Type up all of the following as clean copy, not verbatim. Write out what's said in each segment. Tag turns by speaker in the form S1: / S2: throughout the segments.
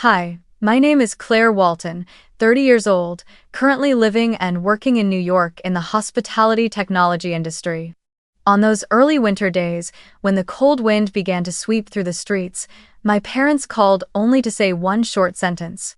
S1: Hi, my name is Claire Walton, 30 years old, currently living and working in New York in the hospitality technology industry. On those early winter days, when the cold wind began to sweep through the streets, my parents called only to say one short sentence.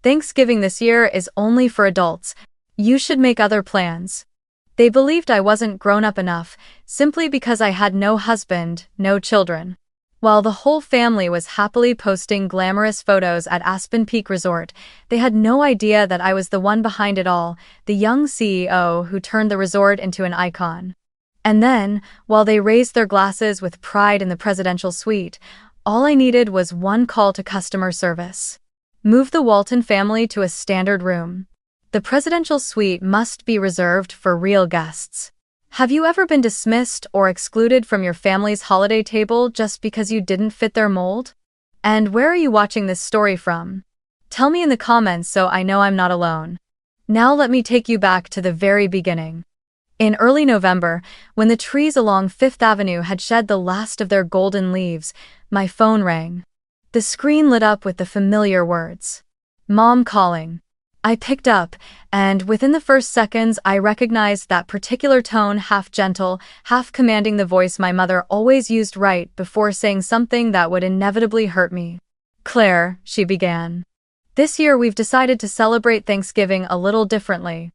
S1: Thanksgiving this year is only for adults. You should make other plans. They believed I wasn't grown up enough, simply because I had no husband, no children. While the whole family was happily posting glamorous photos at Aspen Peak Resort, they had no idea that I was the one behind it all, the young CEO who turned the resort into an icon. And then, while they raised their glasses with pride in the presidential suite, all I needed was one call to customer service. Move the Walton family to a standard room. The presidential suite must be reserved for real guests. Have you ever been dismissed or excluded from your family's holiday table just because you didn't fit their mold? And where are you watching this story from? Tell me in the comments so I know I'm not alone. Now let me take you back to the very beginning. In early November, when the trees along Fifth Avenue had shed the last of their golden leaves, my phone rang. The screen lit up with the familiar words. Mom calling. I picked up, and within the first seconds I recognized that particular tone, half gentle, half commanding, the voice my mother always used right before saying something that would inevitably hurt me. Claire, she began. This year we've decided to celebrate Thanksgiving a little differently.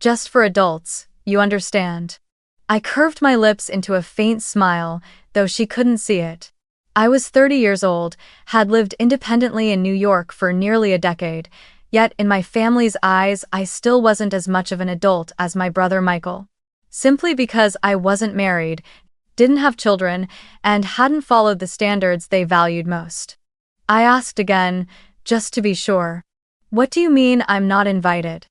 S1: Just for adults, you understand. I curved my lips into a faint smile, though she couldn't see it. I was 30 years old, had lived independently in New York for nearly a decade, yet in my family's eyes I still wasn't as much of an adult as my brother Michael. Simply because I wasn't married, didn't have children, and hadn't followed the standards they valued most. I asked again, just to be sure. What do you mean I'm not invited?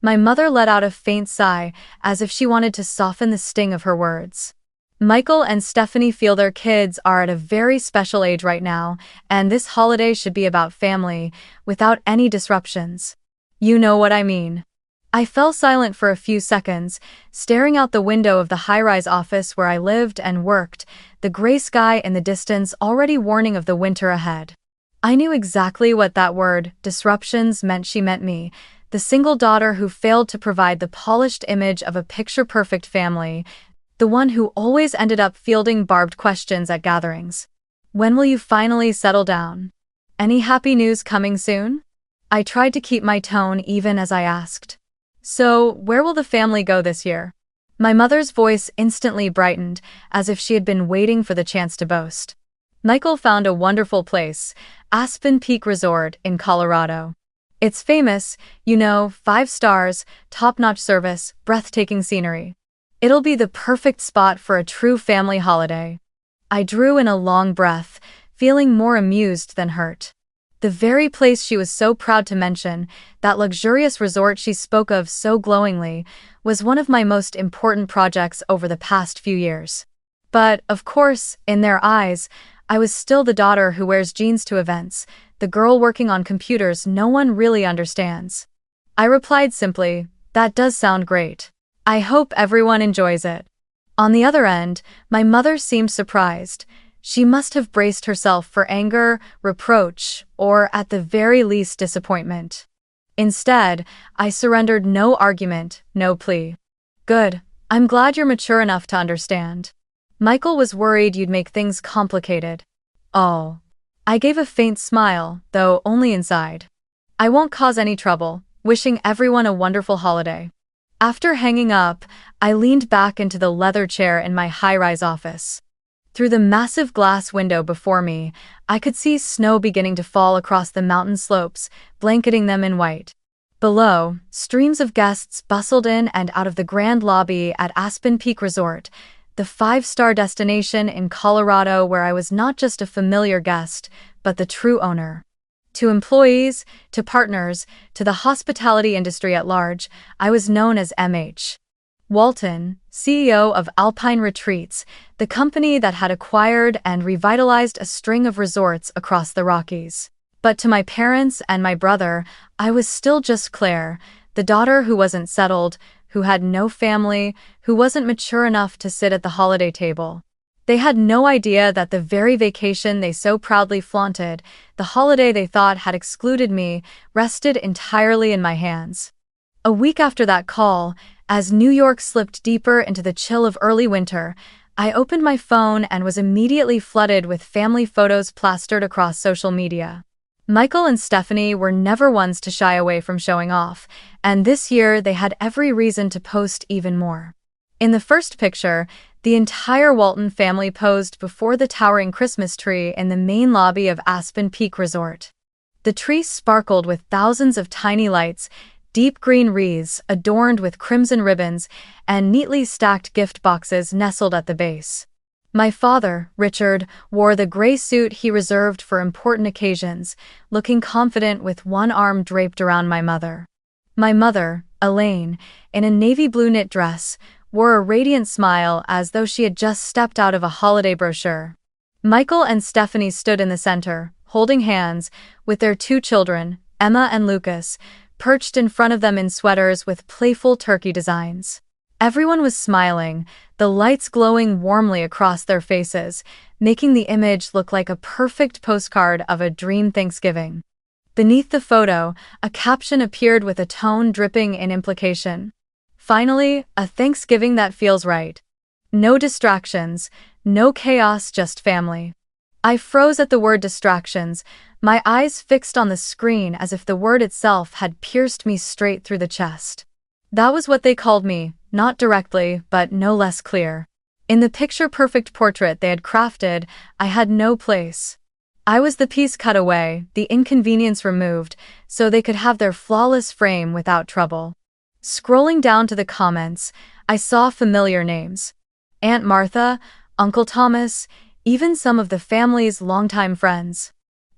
S1: My mother let out a faint sigh, as if she wanted to soften the sting of her words. Michael and Stephanie feel their kids are at a very special age right now, and this holiday should be about family, without any disruptions. You know what I mean. I fell silent for a few seconds, staring out the window of the high-rise office where I lived and worked, the gray sky in the distance already warning of the winter ahead. I knew exactly what that word, disruptions, meant. She meant me, the single daughter who failed to provide the polished image of a picture-perfect family, the one who always ended up fielding barbed questions at gatherings. When will you finally settle down? Any happy news coming soon? I tried to keep my tone even as I asked. So, where will the family go this year? My mother's voice instantly brightened, as if she had been waiting for the chance to boast. Michael found a wonderful place, Aspen Peak Resort in Colorado. It's famous, 5 stars, top-notch service, breathtaking scenery. It'll be the perfect spot for a true family holiday. I drew in a long breath, feeling more amused than hurt. The very place she was so proud to mention, that luxurious resort she spoke of so glowingly, was one of my most important projects over the past few years. But, of course, in their eyes, I was still the daughter who wears jeans to events, the girl working on computers no one really understands. I replied simply, "That does sound great. I hope everyone enjoys it." On the other end, my mother seemed surprised. She must have braced herself for anger, reproach, or at the very least disappointment. Instead, I surrendered no argument, no plea. Good. I'm glad you're mature enough to understand. Michael was worried you'd make things complicated. Oh. I gave a faint smile, though only inside. I won't cause any trouble, wishing everyone a wonderful holiday. After hanging up, I leaned back into the leather chair in my high-rise office. Through the massive glass window before me, I could see snow beginning to fall across the mountain slopes, blanketing them in white. Below, streams of guests bustled in and out of the grand lobby at Aspen Peak Resort, the 5-star destination in Colorado where I was not just a familiar guest, but the true owner. To employees, to partners, to the hospitality industry at large, I was known as M.H. Walton, CEO of Alpine Retreats, the company that had acquired and revitalized a string of resorts across the Rockies. But to my parents and my brother, I was still just Claire, the daughter who wasn't settled, who had no family, who wasn't mature enough to sit at the holiday table. They had no idea that the very vacation they so proudly flaunted, the holiday they thought had excluded me, rested entirely in my hands. A week after that call, as New York slipped deeper into the chill of early winter, I opened my phone and was immediately flooded with family photos plastered across social media. Michael and Stephanie were never ones to shy away from showing off, and this year they had every reason to post even more. In the first picture, the entire Walton family posed before the towering Christmas tree in the main lobby of Aspen Peak Resort. The tree sparkled with thousands of tiny lights, deep green wreaths adorned with crimson ribbons, and neatly stacked gift boxes nestled at the base. My father, Richard, wore the gray suit he reserved for important occasions, looking confident with one arm draped around my mother. My mother, Elaine, in a navy blue knit dress, wore a radiant smile as though she had just stepped out of a holiday brochure. Michael and Stephanie stood in the center, holding hands, with their two children, Emma and Lucas, perched in front of them in sweaters with playful turkey designs. Everyone was smiling, the lights glowing warmly across their faces, making the image look like a perfect postcard of a dream Thanksgiving. Beneath the photo, a caption appeared with a tone dripping in implication. Finally, a Thanksgiving that feels right. No distractions, no chaos, just family. I froze at the word distractions, my eyes fixed on the screen as if the word itself had pierced me straight through the chest. That was what they called me, not directly, but no less clear. In the picture-perfect portrait they had crafted, I had no place. I was the piece cut away, the inconvenience removed, so they could have their flawless frame without trouble. Scrolling down to the comments, I saw familiar names. Aunt Martha, Uncle Thomas, even some of the family's longtime friends.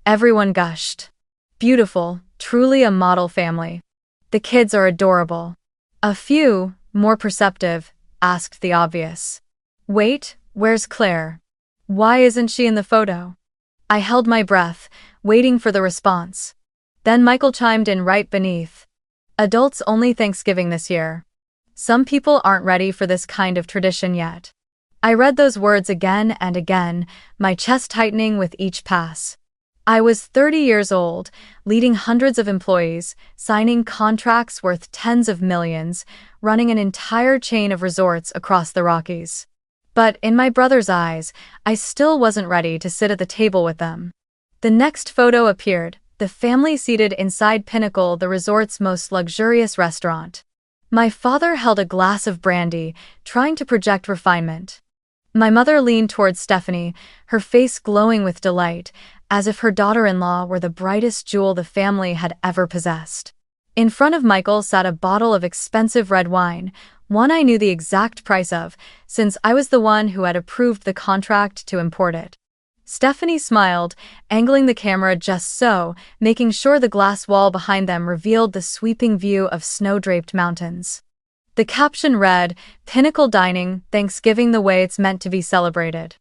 S1: Everyone gushed. Beautiful, truly a model family. The kids are adorable. A few, more perceptive, asked the obvious. Wait, where's Claire? Why isn't she in the photo? I held my breath, waiting for the response. Then Michael chimed in right beneath. Adults only Thanksgiving this year. Some people aren't ready for this kind of tradition yet. I read those words again and again, my chest tightening with each pass. I was 30 years old, leading hundreds of employees, signing contracts worth tens of millions, running an entire chain of resorts across the Rockies. But in my brother's eyes, I still wasn't ready to sit at the table with them. The next photo appeared, the family seated inside Pinnacle, the resort's most luxurious restaurant. My father held a glass of brandy, trying to project refinement. My mother leaned towards Stephanie, her face glowing with delight, as if her daughter-in-law were the brightest jewel the family had ever possessed. In front of Michael sat a bottle of expensive red wine, one I knew the exact price of, since I was the one who had approved the contract to import it. Stephanie smiled, angling the camera just so, making sure the glass wall behind them revealed the sweeping view of snow-draped mountains. The caption read, "Pinnacle Dining, Thanksgiving the way it's meant to be celebrated."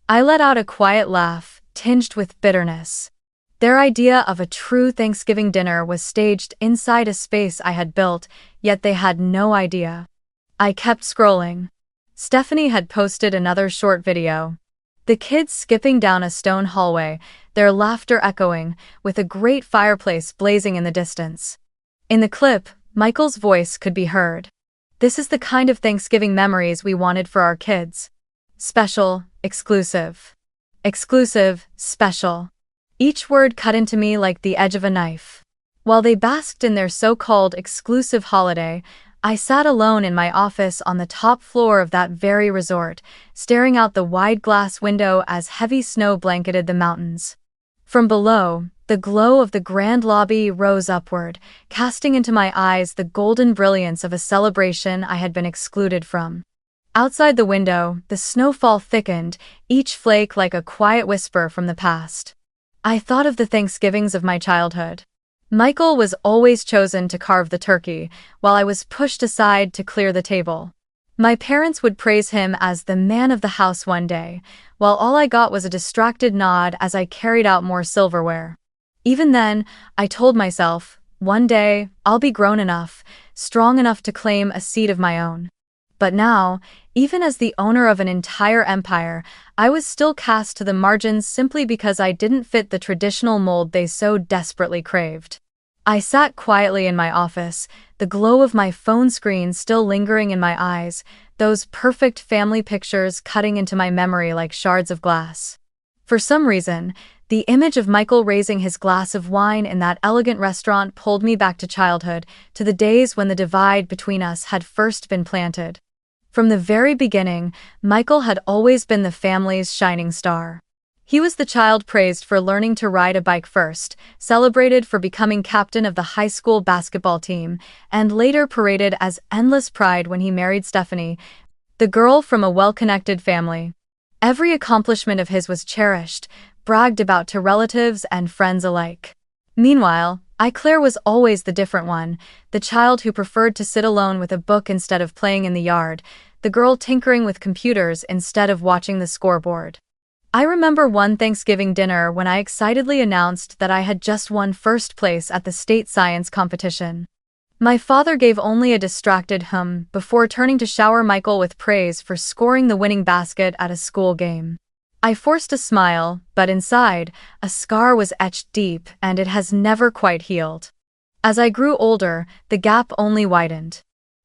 S1: I let out a quiet laugh, tinged with bitterness. Their idea of a true Thanksgiving dinner was staged inside a space I had built, yet they had no idea. I kept scrolling. Stephanie had posted another short video. The kids skipping down a stone hallway, their laughter echoing, with a great fireplace blazing in the distance. In the clip, Michael's voice could be heard. This is the kind of Thanksgiving memories we wanted for our kids. Special, exclusive. Exclusive, special. Each word cut into me like the edge of a knife. While they basked in their so-called exclusive holiday, I sat alone in my office on the top floor of that very resort, staring out the wide glass window as heavy snow blanketed the mountains. From below, the glow of the grand lobby rose upward, casting into my eyes the golden brilliance of a celebration I had been excluded from. Outside the window, the snowfall thickened, each flake like a quiet whisper from the past. I thought of the Thanksgivings of my childhood. Michael was always chosen to carve the turkey, while I was pushed aside to clear the table. My parents would praise him as the man of the house one day, while all I got was a distracted nod as I carried out more silverware. Even then, I told myself, one day, I'll be grown enough, strong enough to claim a seat of my own. But now, even as the owner of an entire empire, I was still cast to the margins simply because I didn't fit the traditional mold they so desperately craved. I sat quietly in my office, the glow of my phone screen still lingering in my eyes, those perfect family pictures cutting into my memory like shards of glass. For some reason, the image of Michael raising his glass of wine in that elegant restaurant pulled me back to childhood, to the days when the divide between us had first been planted. From the very beginning, Michael had always been the family's shining star. He was the child praised for learning to ride a bike first, celebrated for becoming captain of the high school basketball team, and later paraded as endless pride when he married Stephanie, the girl from a well-connected family. Every accomplishment of his was cherished, bragged about to relatives and friends alike. Meanwhile, Claire was always the different one, the child who preferred to sit alone with a book instead of playing in the yard, the girl tinkering with computers instead of watching the scoreboard. I remember one Thanksgiving dinner when I excitedly announced that I had just won first place at the state science competition. My father gave only a distracted hum before turning to shower Michael with praise for scoring the winning basket at a school game. I forced a smile, but inside, a scar was etched deep and it has never quite healed. As I grew older, the gap only widened.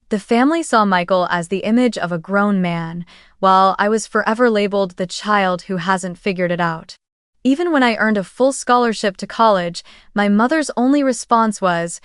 S1: The family saw Michael as the image of a grown man, while I was forever labeled the child who hasn't figured it out. Even when I earned a full scholarship to college, my mother's only response was,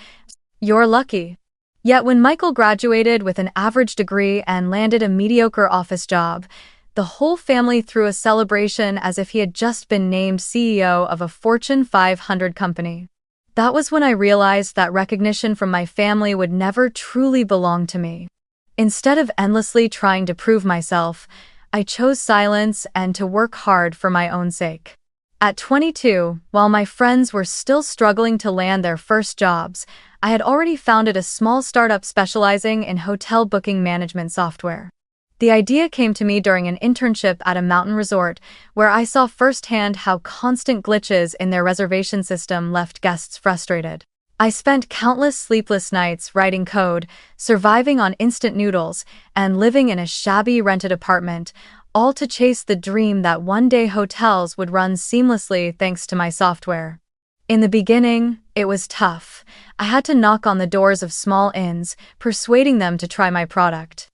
S1: "You're lucky." Yet when Michael graduated with an average degree and landed a mediocre office job, the whole family threw a celebration as if he had just been named CEO of a Fortune 500 company. That was when I realized that recognition from my family would never truly belong to me. Instead of endlessly trying to prove myself, I chose silence and to work hard for my own sake. At 22, while my friends were still struggling to land their first jobs, I had already founded a small startup specializing in hotel booking management software. The idea came to me during an internship at a mountain resort, where I saw firsthand how constant glitches in their reservation system left guests frustrated. I spent countless sleepless nights writing code, surviving on instant noodles, and living in a shabby rented apartment, all to chase the dream that one day hotels would run seamlessly thanks to my software. In the beginning, it was tough. I had to knock on the doors of small inns, persuading them to try my product.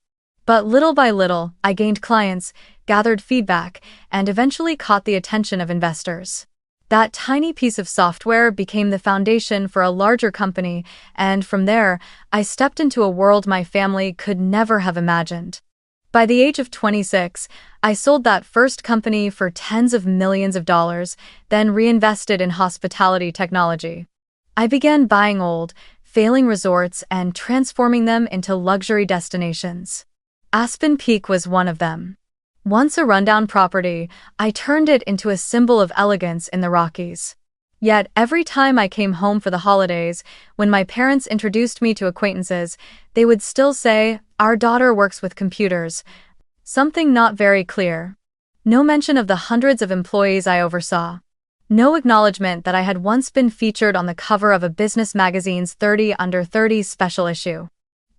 S1: But little by little, I gained clients, gathered feedback, and eventually caught the attention of investors. That tiny piece of software became the foundation for a larger company, and from there, I stepped into a world my family could never have imagined. By the age of 26, I sold that first company for tens of millions of dollars, then reinvested in hospitality technology. I began buying old, failing resorts and transforming them into luxury destinations. Aspen Peak was one of them. Once a rundown property, I turned it into a symbol of elegance in the Rockies. Yet every time I came home for the holidays, when my parents introduced me to acquaintances, they would still say, "Our daughter works with computers." Something not very clear. No mention of the hundreds of employees I oversaw. No acknowledgement that I had once been featured on the cover of a business magazine's 30 Under 30 special issue.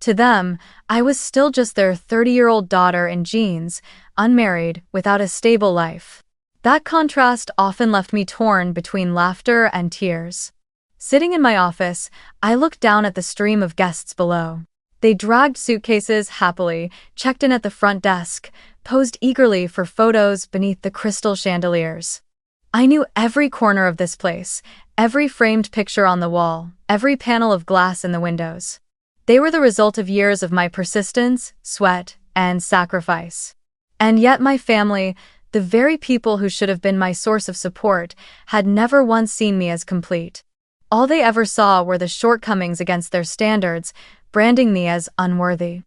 S1: To them, I was still just their 30-year-old daughter in jeans, unmarried, without a stable life. That contrast often left me torn between laughter and tears. Sitting in my office, I looked down at the stream of guests below. They dragged suitcases happily, checked in at the front desk, posed eagerly for photos beneath the crystal chandeliers. I knew every corner of this place, every framed picture on the wall, every panel of glass in the windows. They were the result of years of my persistence, sweat, and sacrifice. And yet my family, the very people who should have been my source of support, had never once seen me as complete. All they ever saw were the shortcomings against their standards, branding me as unworthy.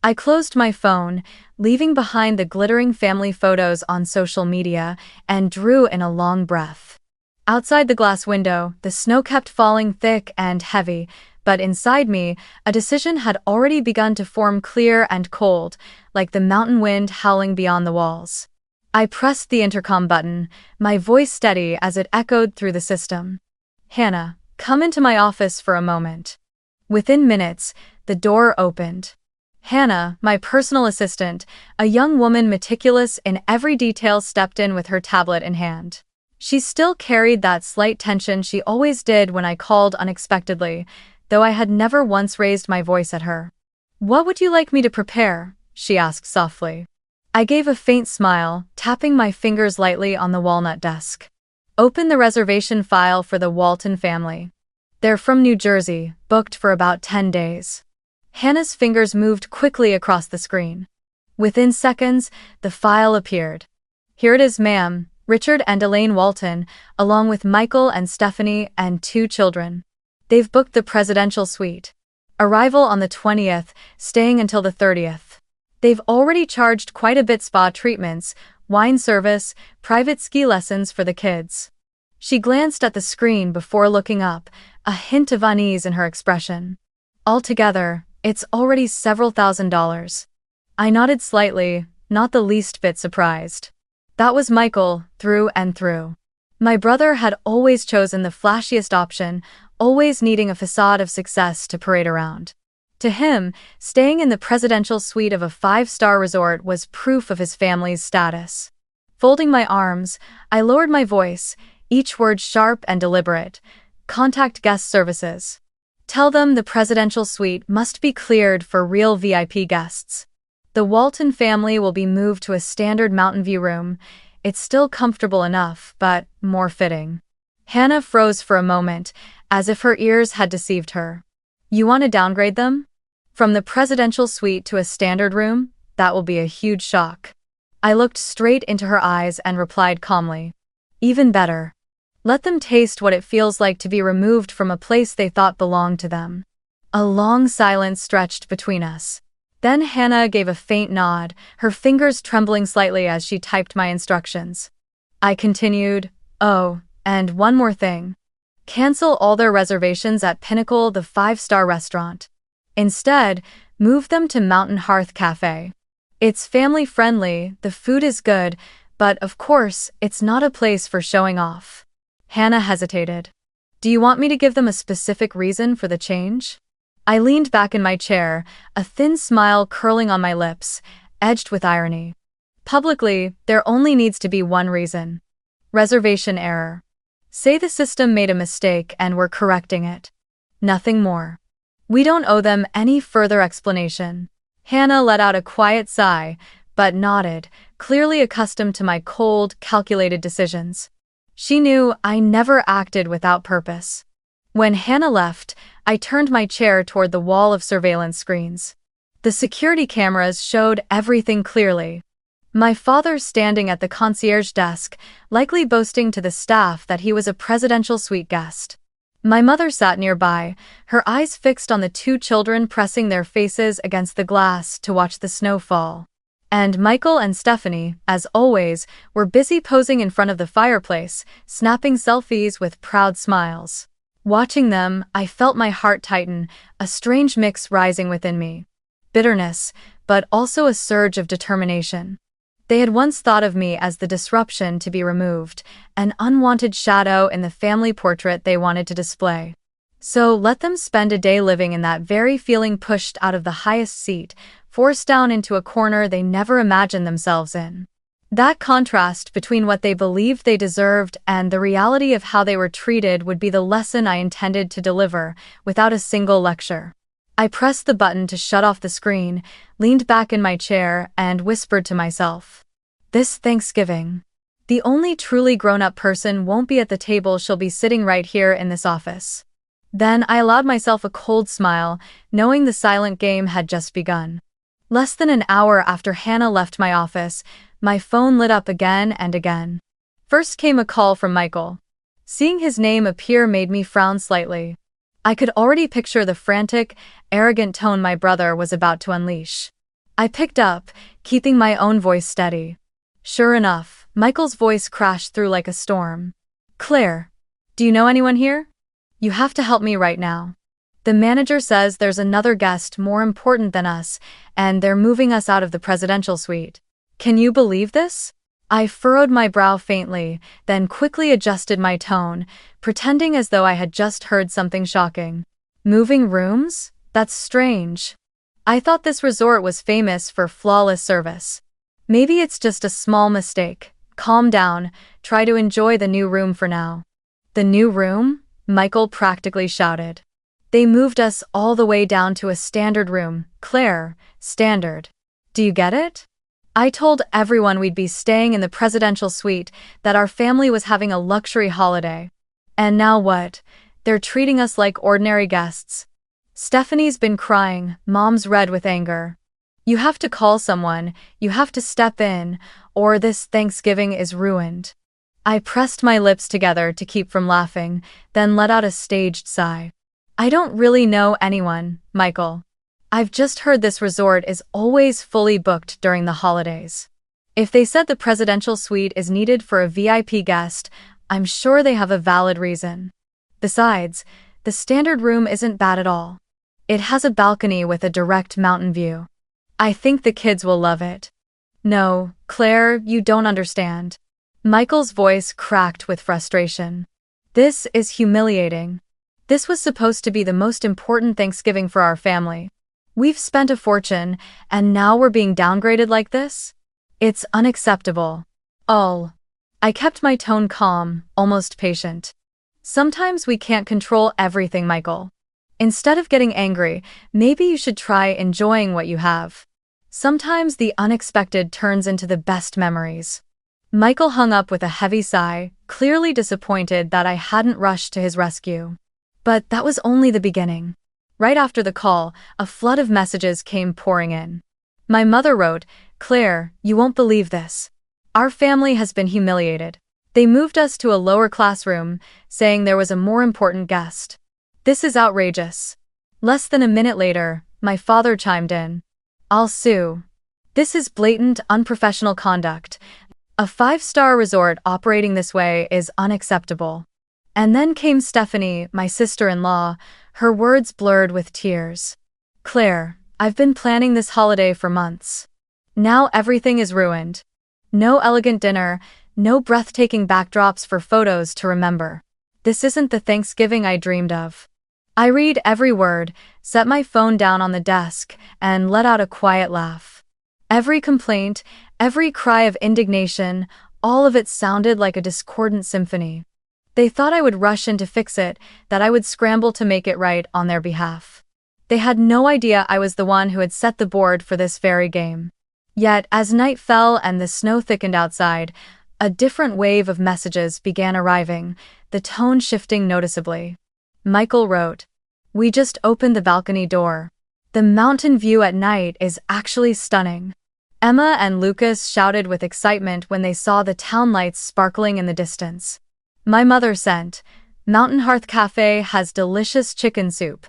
S1: I closed my phone, leaving behind the glittering family photos on social media, and drew in a long breath. Outside the glass window, the snow kept falling thick and heavy, but inside me, a decision had already begun to form, clear and cold, like the mountain wind howling beyond the walls. I pressed the intercom button, my voice steady as it echoed through the system. "Hannah, come into my office for a moment." Within minutes, the door opened. Hannah, my personal assistant, a young woman meticulous in every detail, stepped in with her tablet in hand. She still carried that slight tension she always did when I called unexpectedly, though I had never once raised my voice at her. "What would you like me to prepare?" she asked softly. I gave a faint smile, tapping my fingers lightly on the walnut desk. "Open the reservation file for the Walton family. They're from New Jersey, booked for about 10 days. Hannah's fingers moved quickly across the screen. Within seconds, the file appeared. "Here it is, ma'am. Richard and Elaine Walton, along with Michael and Stephanie and 2 children. They've booked the presidential suite. Arrival on the 20th, staying until the 30th. They've already charged quite a bit: spa treatments, wine service, private ski lessons for the kids." She glanced at the screen before looking up, a hint of unease in her expression. "Altogether, it's already several $1,000s. I nodded slightly, not the least bit surprised. That was Michael, through and through. My brother had always chosen the flashiest option, always needing a facade of success to parade around. To him, staying in the presidential suite of a 5-star resort was proof of his family's status. Folding my arms, I lowered my voice, each word sharp and deliberate. "Contact guest services. Tell them the presidential suite must be cleared for real VIP guests. The Walton family will be moved to a standard Mountain View room. It's still comfortable enough, but more fitting." Hannah froze for a moment, as if her ears had deceived her. "You want to downgrade them? From the presidential suite to a standard room? That will be a huge shock." I looked straight into her eyes and replied calmly. "Even better. Let them taste what it feels like to be removed from a place they thought belonged to them." A long silence stretched between us. Then Hannah gave a faint nod, her fingers trembling slightly as she typed my instructions. I continued, "Oh, and one more thing. Cancel all their reservations at Pinnacle, the 5-star restaurant. Instead, move them to Mountain Hearth Cafe. It's family-friendly, the food is good, but of course, it's not a place for showing off." Hannah hesitated. "Do you want me to give them a specific reason for the change?" I leaned back in my chair, a thin smile curling on my lips, edged with irony. "Publicly, there only needs to be one reason. Reservation error. Say the system made a mistake and we're correcting it. Nothing more. We don't owe them any further explanation." Hannah let out a quiet sigh, but nodded, clearly accustomed to my cold, calculated decisions. She knew I never acted without purpose. When Hannah left, I turned my chair toward the wall of surveillance screens. The security cameras showed everything clearly. My father standing at the concierge desk, likely boasting to the staff that he was a presidential suite guest. My mother sat nearby, her eyes fixed on the 2 children pressing their faces against the glass to watch the snow fall. And Michael and Stephanie, as always, were busy posing in front of the fireplace, snapping selfies with proud smiles. Watching them, I felt my heart tighten, a strange mix rising within me. Bitterness, but also a surge of determination. They had once thought of me as the disruption to be removed, an unwanted shadow in the family portrait they wanted to display. So let them spend a day living in that very feeling, pushed out of the highest seat, forced down into a corner they never imagined themselves in. That contrast between what they believed they deserved and the reality of how they were treated would be the lesson I intended to deliver, without a single lecture. I pressed the button to shut off the screen, leaned back in my chair, and whispered to myself, "This Thanksgiving, the only truly grown-up person won't be at the table. She'll be sitting right here in this office." Then I allowed myself a cold smile, knowing the silent game had just begun. Less than an hour after Hannah left my office, my phone lit up again and again. First came a call from Michael. Seeing his name appear made me frown slightly. I could already picture the frantic, arrogant tone my brother was about to unleash. I picked up, keeping my own voice steady. Sure enough, Michael's voice crashed through like a storm. "Claire, do you know anyone here? You have to help me right now. The manager says there's another guest more important than us, and they're moving us out of the presidential suite. Can you believe this?" I furrowed my brow faintly, then quickly adjusted my tone, pretending as though I had just heard something shocking. "Moving rooms? That's strange. I thought this resort was famous for flawless service. Maybe it's just a small mistake. Calm down, try to enjoy the new room for now." "The new room?" Michael practically shouted. "They moved us all the way down to a standard room, Claire, standard. Do you get it? I told everyone we'd be staying in the presidential suite, that our family was having a luxury holiday. And now what? They're treating us like ordinary guests." Stephanie's been crying, Mom's red with anger. "You have to call someone, you have to step in, or this Thanksgiving is ruined." I pressed my lips together to keep from laughing, then let out a staged sigh. "I don't really know anyone, Michael. I've just heard this resort is always fully booked during the holidays. If they said the presidential suite is needed for a VIP guest, I'm sure they have a valid reason. Besides, the standard room isn't bad at all. It has a balcony with a direct mountain view. I think the kids will love it." "No, Claire, you don't understand." Michael's voice cracked with frustration. "This is humiliating. This was supposed to be the most important Thanksgiving for our family. We've spent a fortune, and now we're being downgraded like this? It's unacceptable." I kept my tone calm, almost patient. "Sometimes we can't control everything, Michael. Instead of getting angry, maybe you should try enjoying what you have. Sometimes the unexpected turns into the best memories." Michael hung up with a heavy sigh, clearly disappointed that I hadn't rushed to his rescue. But that was only the beginning. Right after the call, a flood of messages came pouring in. My mother wrote, "Claire, you won't believe this. Our family has been humiliated. They moved us to a lower classroom, saying there was a more important guest. This is outrageous." Less than a minute later, my father chimed in. "I'll sue. This is blatant, unprofessional conduct. A five-star resort operating this way is unacceptable." And then came Stephanie, my sister-in-law, her words blurred with tears. "Claire, I've been planning this holiday for months. Now everything is ruined. No elegant dinner, no breathtaking backdrops for photos to remember. This isn't the Thanksgiving I dreamed of." I read every word, set my phone down on the desk, and let out a quiet laugh. Every complaint, every cry of indignation, all of it sounded like a discordant symphony. They thought I would rush in to fix it, that I would scramble to make it right on their behalf. They had no idea I was the one who had set the board for this very game. Yet, as night fell and the snow thickened outside, a different wave of messages began arriving, the tone shifting noticeably. Michael wrote, "We just opened the balcony door. The mountain view at night is actually stunning." Emma and Lucas shouted with excitement when they saw the town lights sparkling in the distance. My mother sent, "Mountain Hearth Cafe has delicious chicken soup.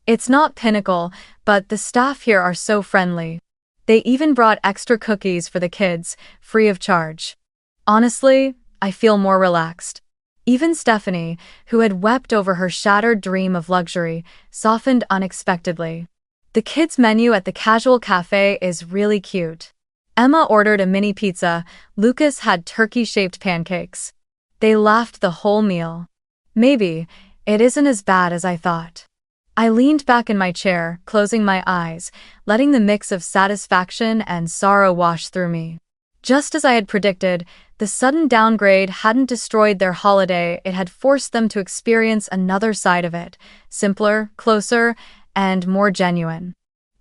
S1: It's not pinnacle, but the staff here are so friendly. They even brought extra cookies for the kids, free of charge." Honestly, I feel more relaxed. Even Stephanie, who had wept over her shattered dream of luxury, softened unexpectedly. The kids' menu at the casual cafe is really cute. Emma ordered a mini pizza, Lucas had turkey-shaped pancakes. They laughed the whole meal. Maybe it isn't as bad as I thought. I leaned back in my chair, closing my eyes, letting the mix of satisfaction and sorrow wash through me. Just as I had predicted, the sudden downgrade hadn't destroyed their holiday, it had forced them to experience another side of it, simpler, closer, and more genuine.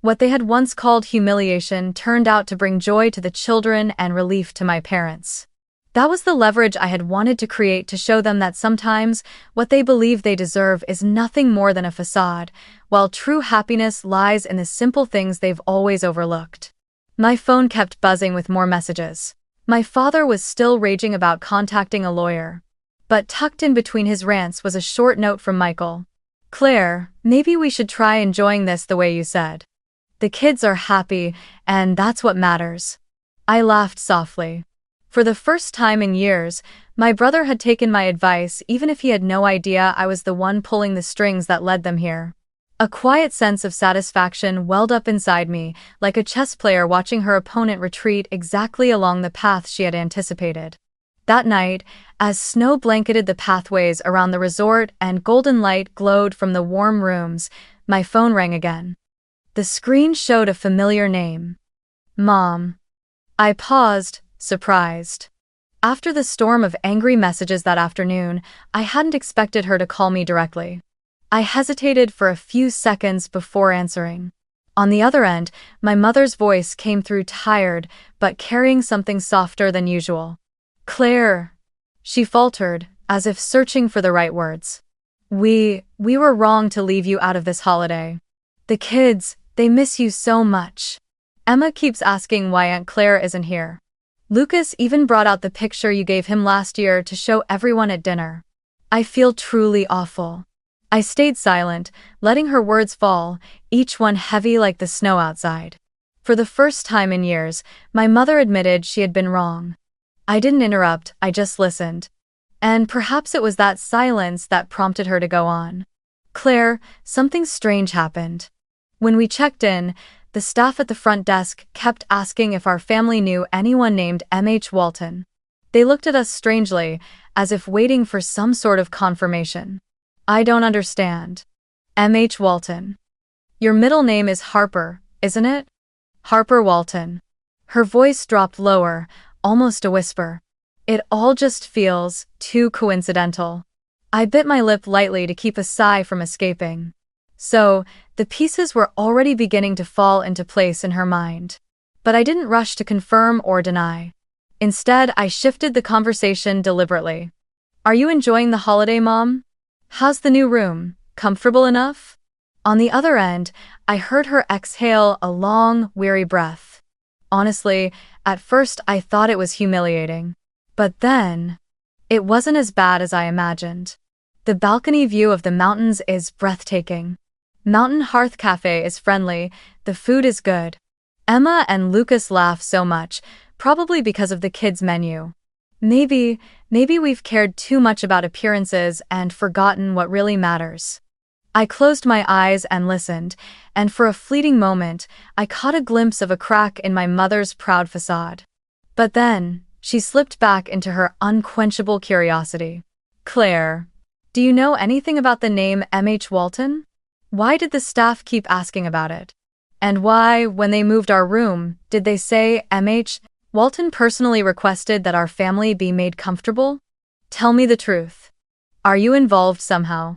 S1: What they had once called humiliation turned out to bring joy to the children and relief to my parents. That was the leverage I had wanted to create to show them that sometimes what they believe they deserve is nothing more than a facade, while true happiness lies in the simple things they've always overlooked. My phone kept buzzing with more messages. My father was still raging about contacting a lawyer. But tucked in between his rants was a short note from Michael. "Claire, maybe we should try enjoying this the way you said. The kids are happy, and that's what matters." I laughed softly. For the first time in years, my brother had taken my advice even if he had no idea I was the one pulling the strings that led them here. A quiet sense of satisfaction welled up inside me, like a chess player watching her opponent retreat exactly along the path she had anticipated. That night, as snow blanketed the pathways around the resort and golden light glowed from the warm rooms, my phone rang again. The screen showed a familiar name. Mom. I paused, surprised. After the storm of angry messages that afternoon, I hadn't expected her to call me directly. I hesitated for a few seconds before answering. On the other end, my mother's voice came through tired, but carrying something softer than usual. Claire. She faltered, as if searching for the right words. We were wrong to leave you out of this holiday. The kids, they miss you so much. Emma keeps asking why Aunt Claire isn't here. Lucas even brought out the picture you gave him last year to show everyone at dinner. I feel truly awful. I stayed silent, letting her words fall, each one heavy like the snow outside. For the first time in years, my mother admitted she had been wrong. I didn't interrupt, I just listened. And perhaps it was that silence that prompted her to go on. Claire, something strange happened. When we checked in, the staff at the front desk kept asking if our family knew anyone named M.H. Walton. They looked at us strangely, as if waiting for some sort of confirmation. I don't understand. M.H. Walton. Your middle name is Harper, isn't it? Harper Walton. Her voice dropped lower, almost a whisper. It all just feels too coincidental. I bit my lip lightly to keep a sigh from escaping. So, the pieces were already beginning to fall into place in her mind. But I didn't rush to confirm or deny. Instead, I shifted the conversation deliberately. Are you enjoying the holiday, Mom? How's the new room? Comfortable enough? On the other end, I heard her exhale a long, weary breath. Honestly, at first I thought it was humiliating. But then, it wasn't as bad as I imagined. The balcony view of the mountains is breathtaking. Mountain Hearth Cafe is friendly, the food is good. Emma and Lucas laugh so much, probably because of the kids' menu. Maybe we've cared too much about appearances and forgotten what really matters. I closed my eyes and listened, and for a fleeting moment, I caught a glimpse of a crack in my mother's proud facade. But then, she slipped back into her unquenchable curiosity. Claire, do you know anything about the name M.H. Walton? Why did the staff keep asking about it? And why, when they moved our room, did they say M.H. Walton personally requested that our family be made comfortable? Tell me the truth. Are you involved somehow?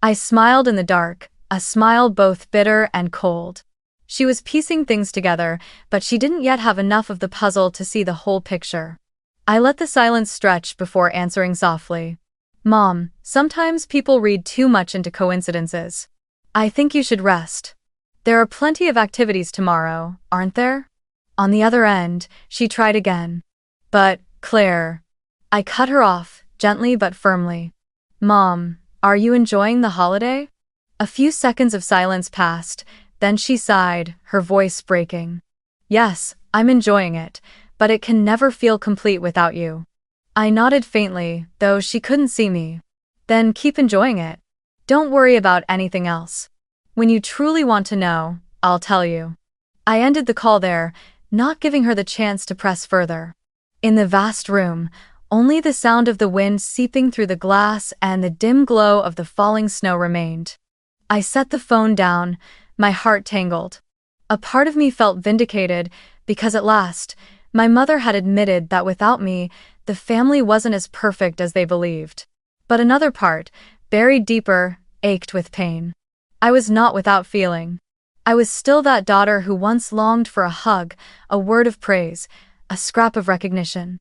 S1: I smiled in the dark, a smile both bitter and cold. She was piecing things together, but she didn't yet have enough of the puzzle to see the whole picture. I let the silence stretch before answering softly. Mom, sometimes people read too much into coincidences. I think you should rest. There are plenty of activities tomorrow, aren't there? On the other end, she tried again. But, Claire. I cut her off, gently but firmly. Mom, are you enjoying the holiday? A few seconds of silence passed, then she sighed, her voice breaking. Yes, I'm enjoying it, but it can never feel complete without you. I nodded faintly, though she couldn't see me. Then keep enjoying it. Don't worry about anything else. When you truly want to know, I'll tell you. I ended the call there, not giving her the chance to press further. In the vast room, only the sound of the wind seeping through the glass and the dim glow of the falling snow remained. I set the phone down, my heart tangled. A part of me felt vindicated, because at last, my mother had admitted that without me, the family wasn't as perfect as they believed. But another part, buried deeper, ached with pain. I was not without feeling. I was still that daughter who once longed for a hug, a word of praise, a scrap of recognition.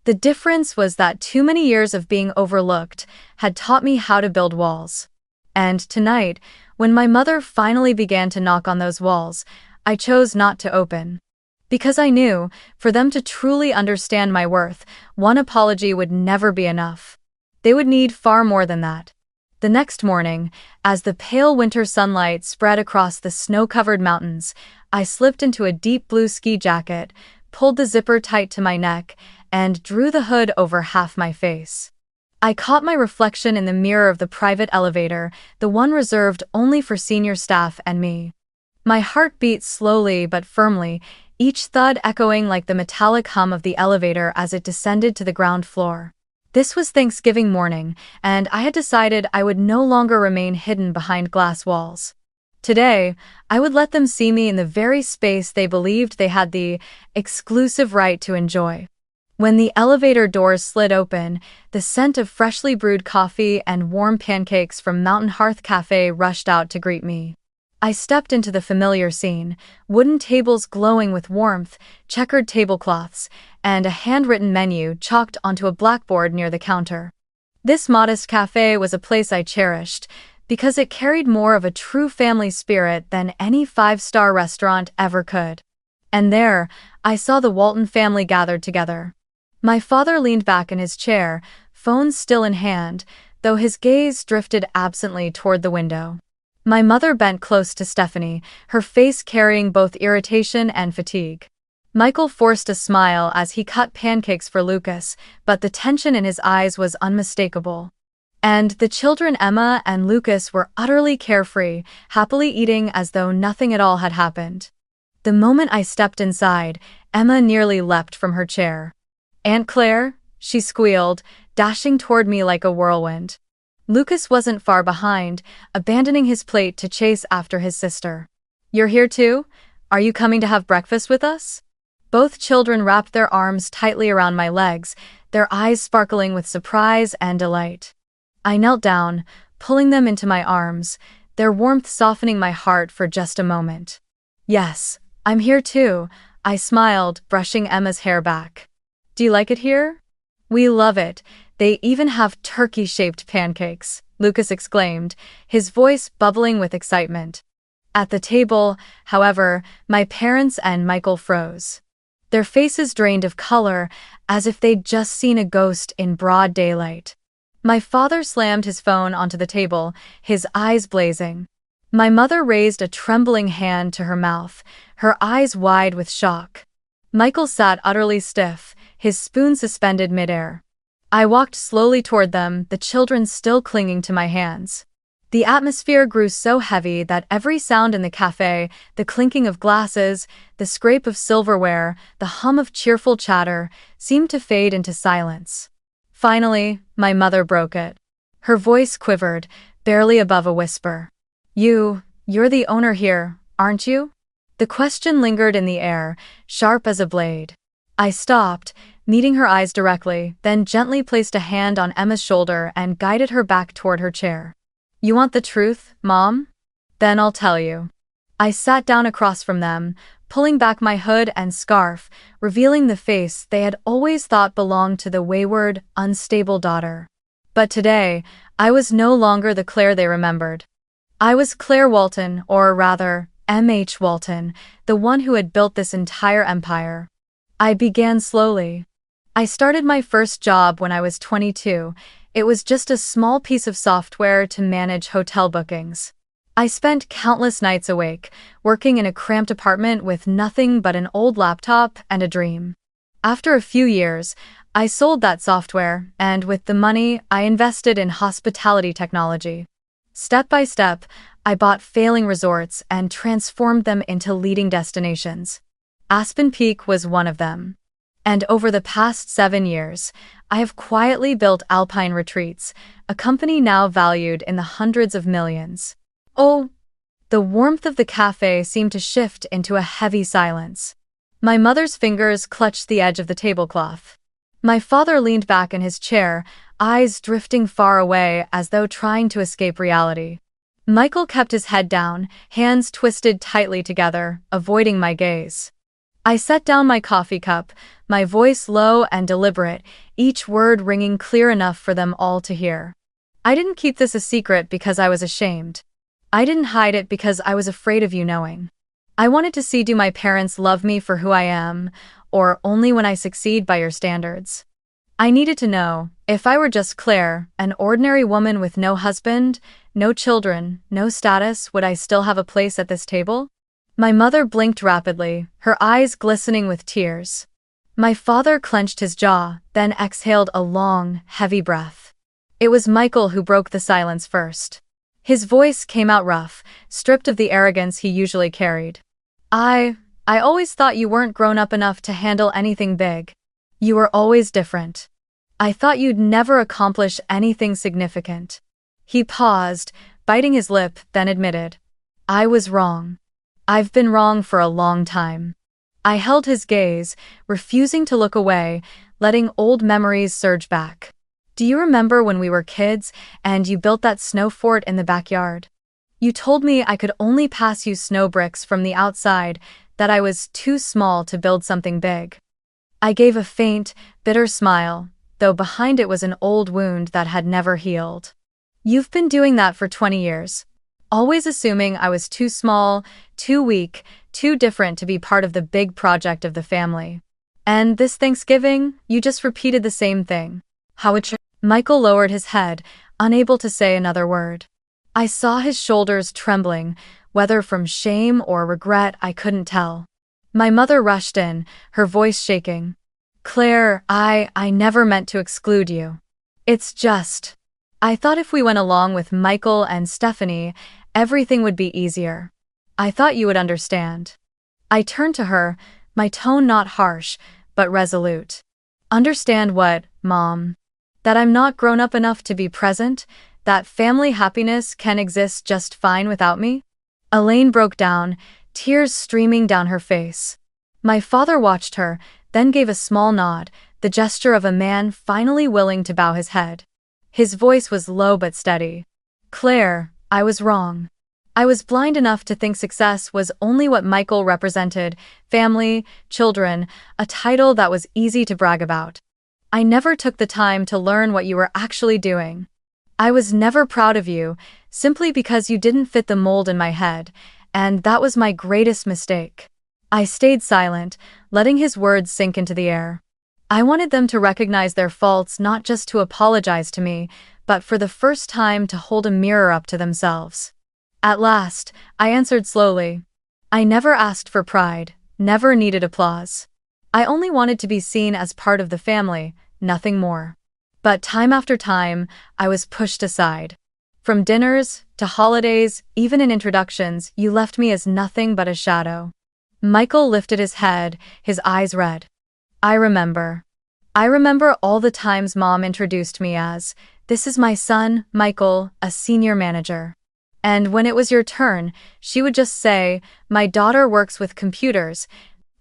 S1: The difference was that too many years of being overlooked had taught me how to build walls. And tonight, when my mother finally began to knock on those walls, I chose not to open. Because I knew, for them to truly understand my worth, one apology would never be enough. They would need far more than that. The next morning, as the pale winter sunlight spread across the snow-covered mountains, I slipped into a deep blue ski jacket, pulled the zipper tight to my neck, and drew the hood over half my face. I caught my reflection in the mirror of the private elevator, the one reserved only for senior staff and me. My heart beat slowly but firmly, each thud echoing like the metallic hum of the elevator as it descended to the ground floor. This was Thanksgiving morning, and I had decided I would no longer remain hidden behind glass walls. Today, I would let them see me in the very space they believed they had the exclusive right to enjoy. When the elevator doors slid open, the scent of freshly brewed coffee and warm pancakes from Mountain Hearth Cafe rushed out to greet me. I stepped into the familiar scene, wooden tables glowing with warmth, checkered tablecloths, and a handwritten menu chalked onto a blackboard near the counter. This modest cafe was a place I cherished, because it carried more of a true family spirit than any five-star restaurant ever could. And there, I saw the Walton family gathered together. My father leaned back in his chair, phone still in hand, though his gaze drifted absently toward the window. My mother bent close to Stephanie, her face carrying both irritation and fatigue. Michael forced a smile as he cut pancakes for Lucas, but the tension in his eyes was unmistakable. And the children Emma and Lucas were utterly carefree, happily eating as though nothing at all had happened. The moment I stepped inside, Emma nearly leapt from her chair. "Aunt Claire," she squealed, dashing toward me like a whirlwind. Lucas wasn't far behind, abandoning his plate to chase after his sister. "You're here too? Are you coming to have breakfast with us?" Both children wrapped their arms tightly around my legs, their eyes sparkling with surprise and delight. I knelt down, pulling them into my arms, their warmth softening my heart for just a moment. "Yes, I'm here too," I smiled, brushing Emma's hair back. "Do you like it here?" "We love it. They even have turkey-shaped pancakes," Lucas exclaimed, his voice bubbling with excitement. At the table, however, my parents and Michael froze. Their faces drained of color, as if they'd just seen a ghost in broad daylight. My father slammed his phone onto the table, his eyes blazing. My mother raised a trembling hand to her mouth, her eyes wide with shock. Michael sat utterly stiff, his spoon suspended midair. I walked slowly toward them, the children still clinging to my hands. The atmosphere grew so heavy that every sound in the cafe, the clinking of glasses, the scrape of silverware, the hum of cheerful chatter, seemed to fade into silence. Finally, my mother broke it. Her voice quivered, barely above a whisper. You're the owner here, aren't you?" The question lingered in the air, sharp as a blade. I stopped, meeting her eyes directly, then gently placed a hand on Emma's shoulder and guided her back toward her chair. "You want the truth, Mom? Then I'll tell you." I sat down across from them, pulling back my hood and scarf, revealing the face they had always thought belonged to the wayward, unstable daughter. But today, I was no longer the Claire they remembered. I was Claire Walton, or rather, M.H. Walton, the one who had built this entire empire. I began slowly. I started my first job when I was 22. It was just a small piece of software to manage hotel bookings. I spent countless nights awake, working in a cramped apartment with nothing but an old laptop and a dream. After a few years, I sold that software, and with the money, I invested in hospitality technology. Step by step, I bought failing resorts and transformed them into leading destinations. Aspen Peak was one of them. And over the past 7 years, I have quietly built Alpine Retreats, a company now valued in the hundreds of millions. Oh, the warmth of the cafe seemed to shift into a heavy silence. My mother's fingers clutched the edge of the tablecloth. My father leaned back in his chair, eyes drifting far away as though trying to escape reality. Michael kept his head down, hands twisted tightly together, avoiding my gaze. I set down my coffee cup, my voice low and deliberate, each word ringing clear enough for them all to hear. I didn't keep this a secret because I was ashamed. I didn't hide it because I was afraid of you knowing. I wanted to see, do my parents love me for who I am, or only when I succeed by your standards? I needed to know, if I were just Claire, an ordinary woman with no husband, no children, no status, would I still have a place at this table? My mother blinked rapidly, her eyes glistening with tears. My father clenched his jaw, then exhaled a long, heavy breath. It was Michael who broke the silence first. His voice came out rough, stripped of the arrogance he usually carried. I always thought you weren't grown up enough to handle anything big. You were always different. I thought you'd never accomplish anything significant." He paused, biting his lip, then admitted, I was wrong. I've been wrong for a long time. I held his gaze, refusing to look away, letting old memories surge back. Do you remember when we were kids and you built that snow fort in the backyard? You told me I could only pass you snow bricks from the outside, that I was too small to build something big. I gave a faint, bitter smile, though behind it was an old wound that had never healed. You've been doing that for 20 years. Always assuming I was too small, too weak, too different to be part of the big project of the family. And this Thanksgiving, you just repeated the same thing. Michael lowered his head, unable to say another word. I saw his shoulders trembling, whether from shame or regret I couldn't tell. My mother rushed in, her voice shaking. Claire, I never meant to exclude you. It's just, I thought if we went along with Michael and Stephanie, everything would be easier. I thought you would understand. I turned to her, my tone not harsh, but resolute. Understand what, Mom? That I'm not grown up enough to be present? That family happiness can exist just fine without me? Elaine broke down, tears streaming down her face. My father watched her, then gave a small nod, the gesture of a man finally willing to bow his head. His voice was low but steady. Claire, I was wrong. I was blind enough to think success was only what Michael represented, family, children, a title that was easy to brag about. I never took the time to learn what you were actually doing. I was never proud of you, simply because you didn't fit the mold in my head, and that was my greatest mistake. I stayed silent, letting his words sink into the air. I wanted them to recognize their faults, not just to apologize to me, but for the first time to hold a mirror up to themselves. At last, I answered slowly. I never asked for pride, never needed applause. I only wanted to be seen as part of the family, nothing more. But time after time, I was pushed aside. From dinners to holidays, even in introductions, you left me as nothing but a shadow. Michael lifted his head, his eyes red. I remember all the times Mom introduced me as, "This is my son, Michael, a senior manager." And when it was your turn, she would just say, "My daughter works with computers."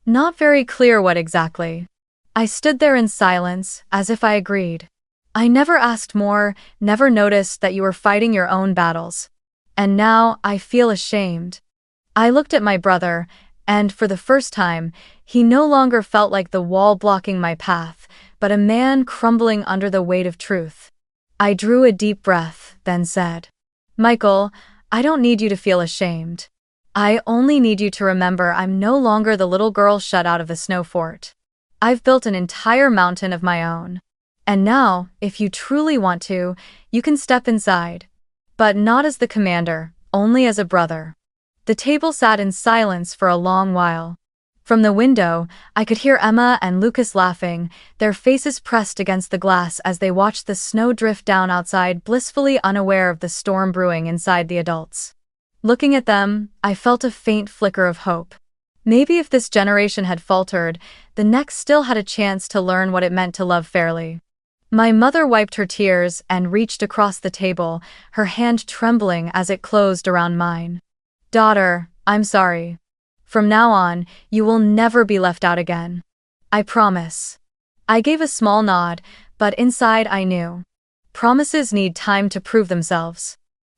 S1: Not very clear what exactly. I stood there in silence, as if I agreed. I never asked more, never noticed that you were fighting your own battles. And now I feel ashamed. I looked at my brother, and for the first time, he no longer felt like the wall blocking my path, but a man crumbling under the weight of truth. I drew a deep breath, then said, Michael, I don't need you to feel ashamed. I only need you to remember I'm no longer the little girl shut out of the snow fort. I've built an entire mountain of my own. And now, if you truly want to, you can step inside. But not as the commander, only as a brother. The table sat in silence for a long while. From the window, I could hear Emma and Lucas laughing, their faces pressed against the glass as they watched the snow drift down outside, blissfully unaware of the storm brewing inside the adults. Looking at them, I felt a faint flicker of hope. Maybe if this generation had faltered, the next still had a chance to learn what it meant to love fairly. My mother wiped her tears and reached across the table, her hand trembling as it closed around mine. Daughter, I'm sorry. From now on, you will never be left out again. I promise. I gave a small nod, but inside I knew. Promises need time to prove themselves.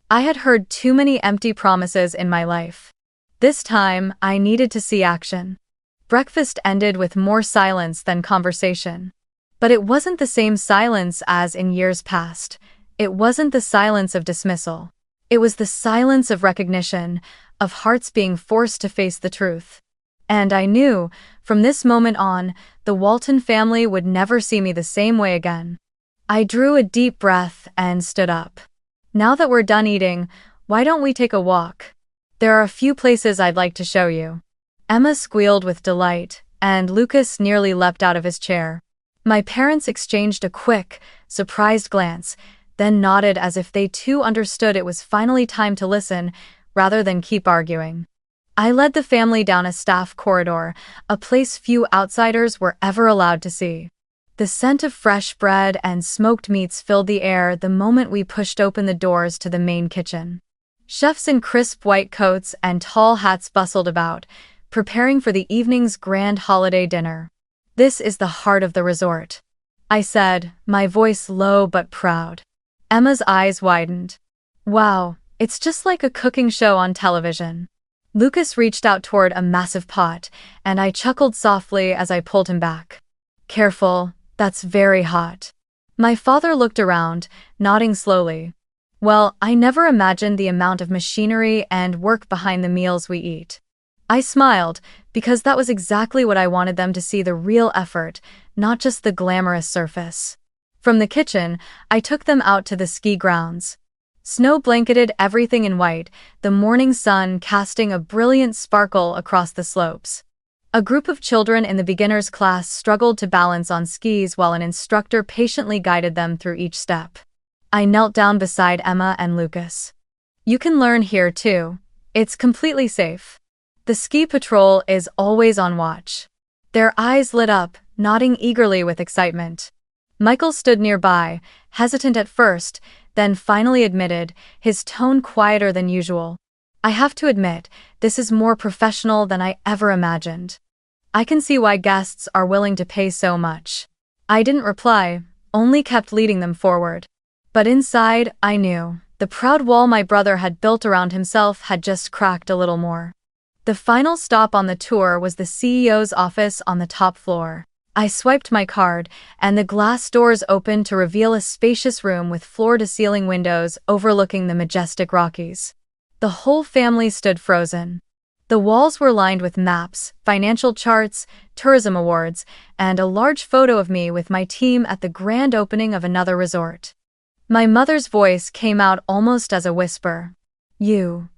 S1: I had heard too many empty promises in my life. This time, I needed to see action. Breakfast ended with more silence than conversation. But it wasn't the same silence as in years past. It wasn't the silence of dismissal. It was the silence of recognition, of hearts being forced to face the truth. And I knew, from this moment on, the Walton family would never see me the same way again. I drew a deep breath and stood up. Now that we're done eating, why don't we take a walk? There are a few places I'd like to show you. Emma squealed with delight, and Lucas nearly leapt out of his chair. My parents exchanged a quick, surprised glance, then nodded as if they too understood it was finally time to listen, rather than keep arguing. I led the family down a staff corridor, a place few outsiders were ever allowed to see. The scent of fresh bread and smoked meats filled the air the moment we pushed open the doors to the main kitchen. Chefs in crisp white coats and tall hats bustled about, preparing for the evening's grand holiday dinner. "This is the heart of the resort," I said, my voice low but proud. Emma's eyes widened. "Wow, it's just like a cooking show on television." Lucas reached out toward a massive pot, and I chuckled softly as I pulled him back. "Careful, that's very hot." My father looked around, nodding slowly. Well, I never imagined the amount of machinery and work behind the meals we eat. I smiled, because that was exactly what I wanted them to see, the real effort, not just the glamorous surface. From the kitchen, I took them out to the ski grounds. Snow blanketed everything in white, the morning sun casting a brilliant sparkle across the slopes. A group of children in the beginner's class struggled to balance on skis while an instructor patiently guided them through each step. I knelt down beside Emma and Lucas. "You can learn here too. It's completely safe." The ski patrol is always on watch. Their eyes lit up, nodding eagerly with excitement. Michael stood nearby, hesitant at first, then finally admitted, his tone quieter than usual. "I have to admit, this is more professional than I ever imagined. I can see why guests are willing to pay so much." I didn't reply, only kept leading them forward. But inside, I knew, the proud wall my brother had built around himself had just cracked a little more. The final stop on the tour was the CEO's office on the top floor. I swiped my card, and the glass doors opened to reveal a spacious room with floor-to-ceiling windows overlooking the majestic Rockies. The whole family stood frozen. The walls were lined with maps, financial charts, tourism awards, and a large photo of me with my team at the grand opening of another resort. My mother's voice came out almost as a whisper. You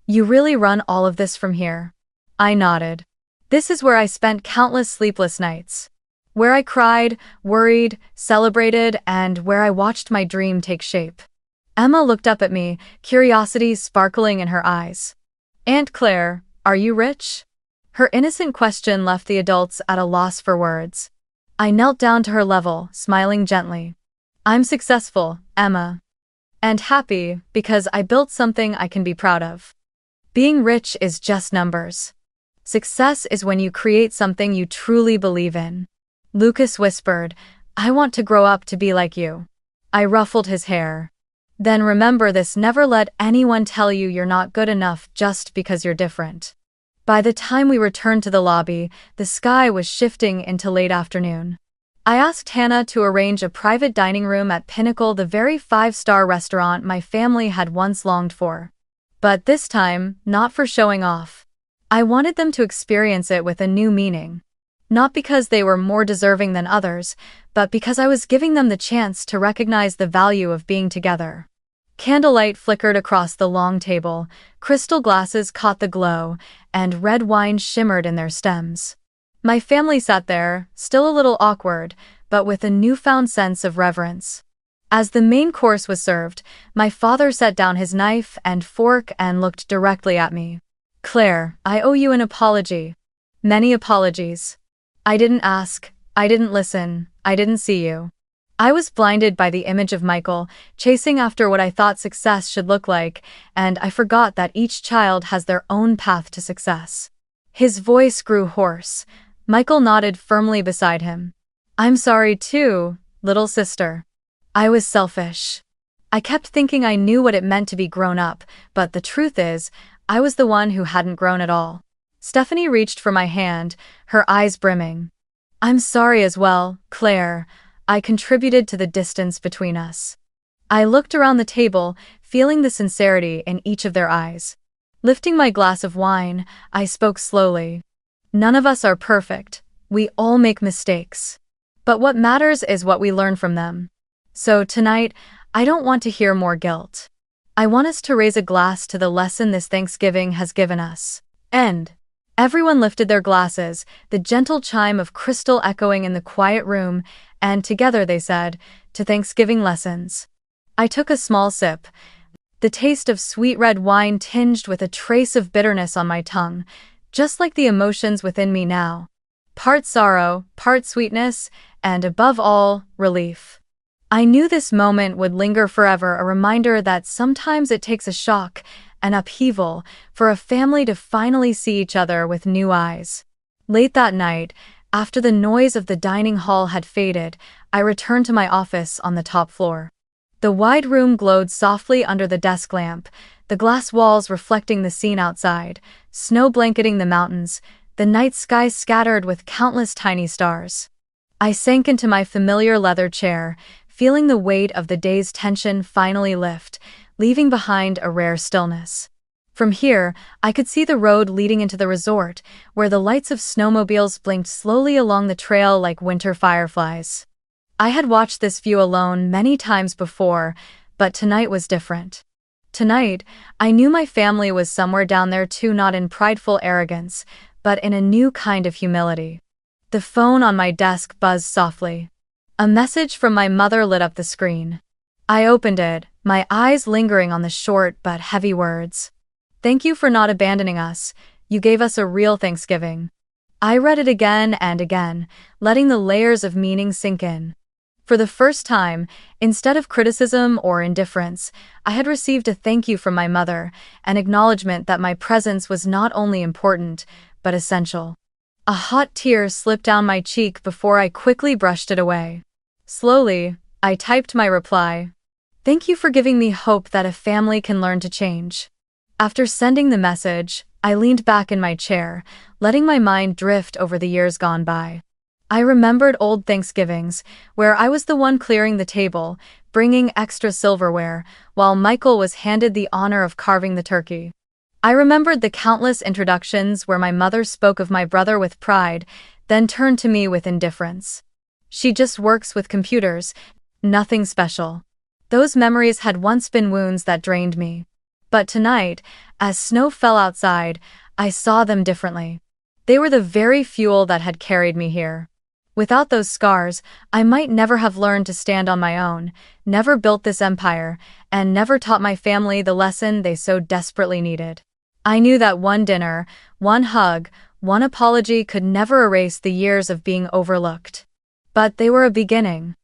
S1: really run all of this from here?" I nodded. "This is where I spent countless sleepless nights. Where I cried, worried, celebrated, and where I watched my dream take shape." Emma looked up at me, curiosity sparkling in her eyes. "Aunt Claire, are you rich?" Her innocent question left the adults at a loss for words. I knelt down to her level, smiling gently. "I'm successful, Emma. And happy, because I built something I can be proud of. Being rich is just numbers. Success is when you create something you truly believe in." Lucas whispered, "I want to grow up to be like you." I ruffled his hair. "Then remember this: never let anyone tell you you're not good enough just because you're different." By the time we returned to the lobby, the sky was shifting into late afternoon. I asked Hannah to arrange a private dining room at Pinnacle, the very five-star restaurant my family had once longed for. But this time, not for showing off. I wanted them to experience it with a new meaning. Not because they were more deserving than others, but because I was giving them the chance to recognize the value of being together. Candlelight flickered across the long table, crystal glasses caught the glow, and red wine shimmered in their stems. My family sat there, still a little awkward, but with a newfound sense of reverence. As the main course was served, my father set down his knife and fork and looked directly at me. "Claire, I owe you an apology." "Many apologies. I didn't ask, I didn't listen, I didn't see you." I was blinded by the image of Michael, chasing after what I thought success should look like, and I forgot that each child has their own path to success. His voice grew hoarse. Michael nodded firmly beside him. "I'm sorry too, little sister. I was selfish. I kept thinking I knew what it meant to be grown up, but the truth is, I was the one who hadn't grown at all." Stephanie reached for my hand, her eyes brimming. "I'm sorry as well, Claire. I contributed to the distance between us." I looked around the table, feeling the sincerity in each of their eyes. Lifting my glass of wine, I spoke slowly. "None of us are perfect. We all make mistakes. But what matters is what we learn from them. So tonight, I don't want to hear more guilt. I want us to raise a glass to the lesson this Thanksgiving has given us." End. Everyone lifted their glasses, the gentle chime of crystal echoing in the quiet room, and together they said, "To Thanksgiving lessons." I took a small sip. The taste of sweet red wine tinged with a trace of bitterness on my tongue, just like the emotions within me now. Part sorrow, part sweetness, and above all, relief. I knew this moment would linger forever, a reminder that sometimes it takes a shock an upheaval, for a family to finally see each other with new eyes. Late that night, after the noise of the dining hall had faded, I returned to my office on the top floor. The wide room glowed softly under the desk lamp, the glass walls reflecting the scene outside, snow blanketing the mountains, the night sky scattered with countless tiny stars. I sank into my familiar leather chair, feeling the weight of the day's tension finally lift, leaving behind a rare stillness. From here, I could see the road leading into the resort, where the lights of snowmobiles blinked slowly along the trail like winter fireflies. I had watched this view alone many times before, but tonight was different. Tonight, I knew my family was somewhere down there too, not in prideful arrogance, but in a new kind of humility. The phone on my desk buzzed softly. A message from my mother lit up the screen. I opened it, my eyes lingering on the short but heavy words. "Thank you for not abandoning us. You gave us a real Thanksgiving." I read it again and again, letting the layers of meaning sink in. For the first time, instead of criticism or indifference, I had received a thank you from my mother, an acknowledgement that my presence was not only important, but essential. A hot tear slipped down my cheek before I quickly brushed it away. Slowly, I typed my reply. "Thank you for giving me hope that a family can learn to change." After sending the message, I leaned back in my chair, letting my mind drift over the years gone by. I remembered old Thanksgivings, where I was the one clearing the table, bringing extra silverware, while Michael was handed the honor of carving the turkey. I remembered the countless introductions where my mother spoke of my brother with pride, then turned to me with indifference. "She just works with computers, nothing special." Those memories had once been wounds that drained me. But tonight, as snow fell outside, I saw them differently. They were the very fuel that had carried me here. Without those scars, I might never have learned to stand on my own, never built this empire, and never taught my family the lesson they so desperately needed. I knew that one dinner, one hug, one apology could never erase the years of being overlooked. But they were a beginning.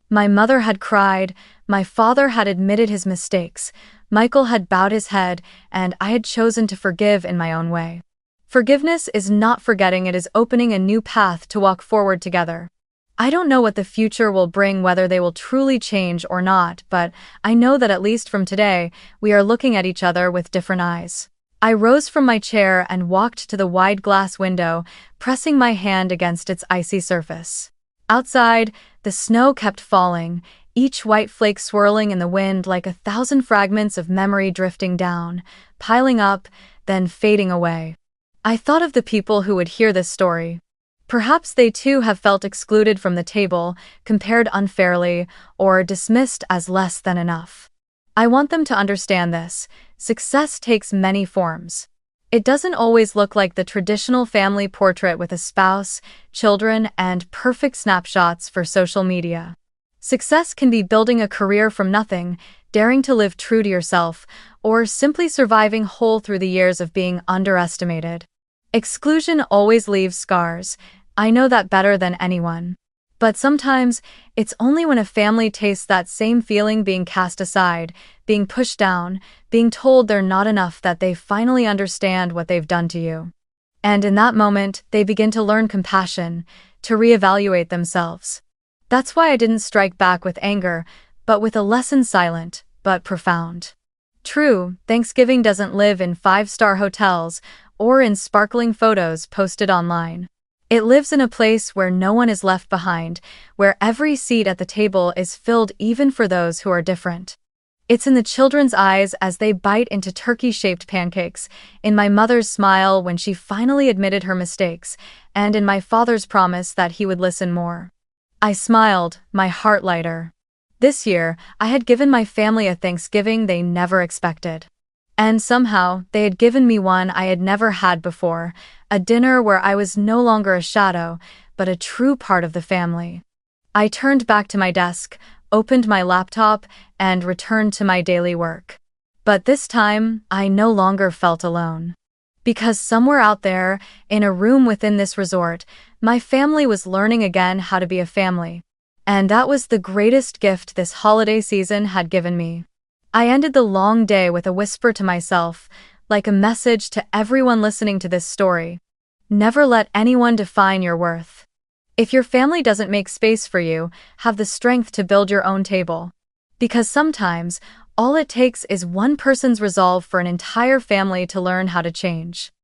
S1: My mother had cried, my father had admitted his mistakes, Michael had bowed his head, and I had chosen to forgive in my own way. Forgiveness is not forgetting, it is opening a new path to walk forward together. I don't know what the future will bring, whether they will truly change or not, but I know that at least from today, we are looking at each other with different eyes. I rose from my chair and walked to the wide glass window, pressing my hand against its icy surface. Outside, the snow kept falling, each white flake swirling in the wind like 1,000 fragments of memory drifting down, piling up, then fading away. I thought of the people who would hear this story. Perhaps they too have felt excluded from the table, compared unfairly, or dismissed as less than enough. I want them to understand this. Success takes many forms. It doesn't always look like the traditional family portrait with a spouse, children, and perfect snapshots for social media. Success can be building a career from nothing, daring to live true to yourself, or simply surviving whole through the years of being underestimated. Exclusion always leaves scars. I know that better than anyone. But sometimes, it's only when a family tastes that same feeling, being cast aside, being pushed down, being told they're not enough, that they finally understand what they've done to you. And in that moment, they begin to learn compassion, to reevaluate themselves. That's why I didn't strike back with anger, but with a lesson, silent, but profound. True, Thanksgiving doesn't live in 5-star hotels or in sparkling photos posted online. It lives in a place where no one is left behind, where every seat at the table is filled, even for those who are different. It's in the children's eyes as they bite into turkey-shaped pancakes, in my mother's smile when she finally admitted her mistakes, and in my father's promise that he would listen more. I smiled, my heart lighter. This year, I had given my family a Thanksgiving they never expected. And somehow, they had given me one I had never had before, a dinner where I was no longer a shadow, but a true part of the family. I turned back to my desk, opened my laptop, and returned to my daily work. But this time, I no longer felt alone. Because somewhere out there, in a room within this resort, my family was learning again how to be a family. And that was the greatest gift this holiday season had given me. I ended the long day with a whisper to myself, like a message to everyone listening to this story. Never let anyone define your worth. If your family doesn't make space for you, have the strength to build your own table. Because sometimes, all it takes is one person's resolve for an entire family to learn how to change.